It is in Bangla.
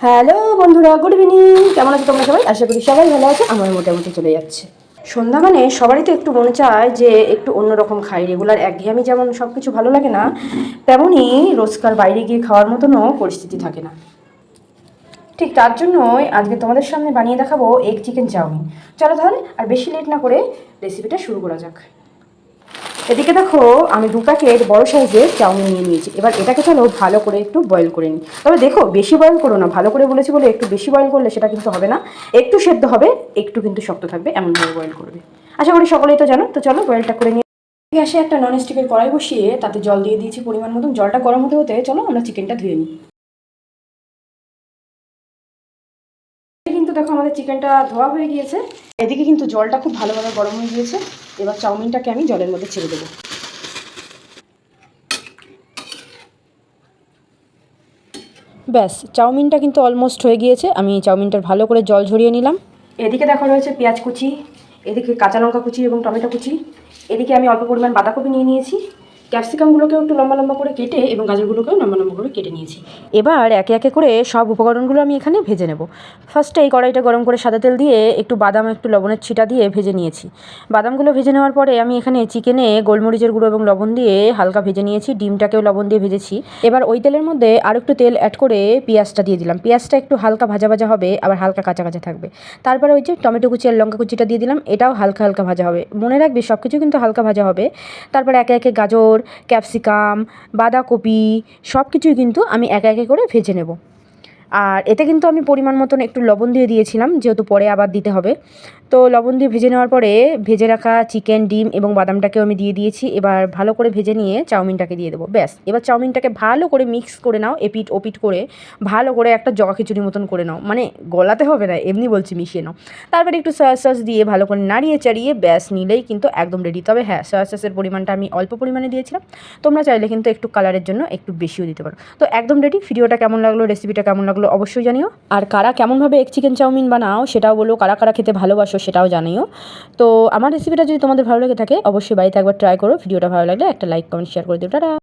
হ্যালো বন্ধুরা, গুড ইভিনিং। কেমন আছো তোমরা সবাই? আশা করি সবাই ভালো আছে। আমার মোটামুটি চলে যাচ্ছে। সন্ধ্যা মানে সবারই তো একটু মনে চায় যে একটু অন্যরকম খাই। রেগুলার একঘেয়েমি যেমন সব কিছু ভালো লাগে না, তেমনই রোজকার বাইরে গিয়ে খাওয়ার মতনও পরিস্থিতি থাকে না। ঠিক তার জন্যই আজকে তোমাদের সামনে বানিয়ে দেখাবো এগ চিকেন চাউমিন। চলো তাহলে আর বেশি লেট না করে রেসিপিটা শুরু করা যাক। এদিকে দেখো, আমি 2 প্যাকেট বড় সাইজের চাউমিন নিয়ে নিয়েছি। এবার এটাকে চলো ভালো করে একটু বয়েল করে নিই। তবে দেখো, বেশি বয়েল করো না। ভালো করে বলেছি বলে একটু বেশি বয়েল করলে সেটা কিন্তু হবে না। একটু সেদ্ধ হবে, একটু কিন্তু শক্ত থাকবে, এমনভাবে বয়েল করবে। আশা করি সকলেই তো জানো। তো চলো বয়েলটা করে নিয়ে গ্যাসে একটা ননস্টিকের কড়াই বসিয়ে তাতে জল দিয়ে দিয়েছি পরিমাণ মতন। জলটা গরম হতে হতে চলো আমরা চিকেনটা ধুয়ে নিই। কিন্তু দেখো, আমাদের চিকেনটা ধোয়া হয়ে গিয়েছে। এদিকে কিন্তু জলটা খুব ভালোভাবে গরম হয়ে গিয়েছে। এবার চাউমিনটাকে আমি জলের মধ্যে ছেড়ে দেবো। ব্যাস, চাউমিনটা কিন্তু অলমোস্ট হয়ে গিয়েছে। আমি চাউমিনটার ভালো করে জল ঝরিয়ে নিলাম। এদিকে দেখো রয়েছে পেঁয়াজ কুচি, এদিকে কাঁচা লঙ্কা কুচি এবং টমেটো কুচি। এদিকে আমি অল্প পরিমাণ বাঁধাকপি নিয়ে নিয়েছি। ক্যাপসিকামগুলোকেও একটু লম্বা লম্বা করে কেটে এবং গাজরগুলোকেও লম্বা লম্বা করে কেটে নিয়েছি। এবার একে একে করে সব উপকরণগুলো আমি এখানে ভেজে নেব। ফার্স্টে এই কড়াইটা গরম করে সাদা তেল দিয়ে একটু বাদাম, একটু লবণের ছিটা দিয়ে ভেজে নিয়েছি। বাদামগুলো ভেজে নেওয়ার পরে আমি এখানে চিকেনে গোলমরিচের গুঁড়ো এবং লবণ দিয়ে হালকা ভেজে নিয়েছি। ডিমটাকেও লবণ দিয়ে ভেজেছি। এবার ওই তেলের মধ্যে আর একটু তেল অ্যাড করে পেঁয়াজটা দিয়ে দিলাম। পেঁয়াজটা একটু হালকা ভাজা ভাজা হবে, আবার হালকা কাঁচা কাঁচা থাকবে। তারপরে ওই যে টমেটো কুচি আর লঙ্কা কুচিটা দিয়ে দিলাম। এটাও হালকা হালকা ভাজা হবে। মনে রাখবি, সব কিছু কিন্তু হালকা ভাজা হবে। তারপরে একে একে গাজর, ক্যাপসিকাম, বাঁধাকপি সব কিছুই কিন্তু আমি একে একে করে ভেজে নেব। আর এতে কিন্তু আমি পরিমাণ মতন একটু লবণ দিয়ে দিয়েছিলাম, যেহেতু পরে আবার দিতে হবে। তো লবণ দিয়ে ভেজে নেওয়ার পরে ভেজে রাখা চিকেন, ডিম এবং বাদামটাকেও আমি দিয়ে দিয়েছি। এবার ভালো করে ভেজে নিয়ে চাউমিনটাকে দিয়ে দেবো। ব্যাস, এবার চাউমিনটাকে ভালো করে মিক্স করে নাও, এপিট ওপিট করে ভালো করে একটা জগা খিচুড়ি মতন করে নাও। মানে গলাতে হবে না, এমনি বলছি, মিশিয়ে নাও। তারপরে একটু সয়া সস দিয়ে ভালো করে নাড়িয়ে চাড়িয়ে ব্যাস নিলেই কিন্তু একদম রেডি। তবে হ্যাঁ, সয়া সসের পরিমাণটা আমি অল্প পরিমাণে দিয়েছিলাম। তোমরা চাইলে কিন্তু একটু কালারের জন্য একটু বেশিও দিতে পারো। তো একদম রেডি। ভিডিওটা কেমন লাগলো, রেসিপিটা কেমন লাগলো অবশ্যই জানিও। আর কারা কেমনভাবে এগ চিকেন চাউমিন বানাও সেটাও বলো, কারা কারা খেতে ভালোবাসো সেটাও জানিও। তো আমার রেসিপিটা যদি তোমাদের ভালো লেগে থাকে অবশ্যই বাড়িতে একবার ট্রাই করো। ভিডিওটা ভালো লাগলে একটা লাইক, কমেন্ট, শেয়ার করে দিও। টাটা।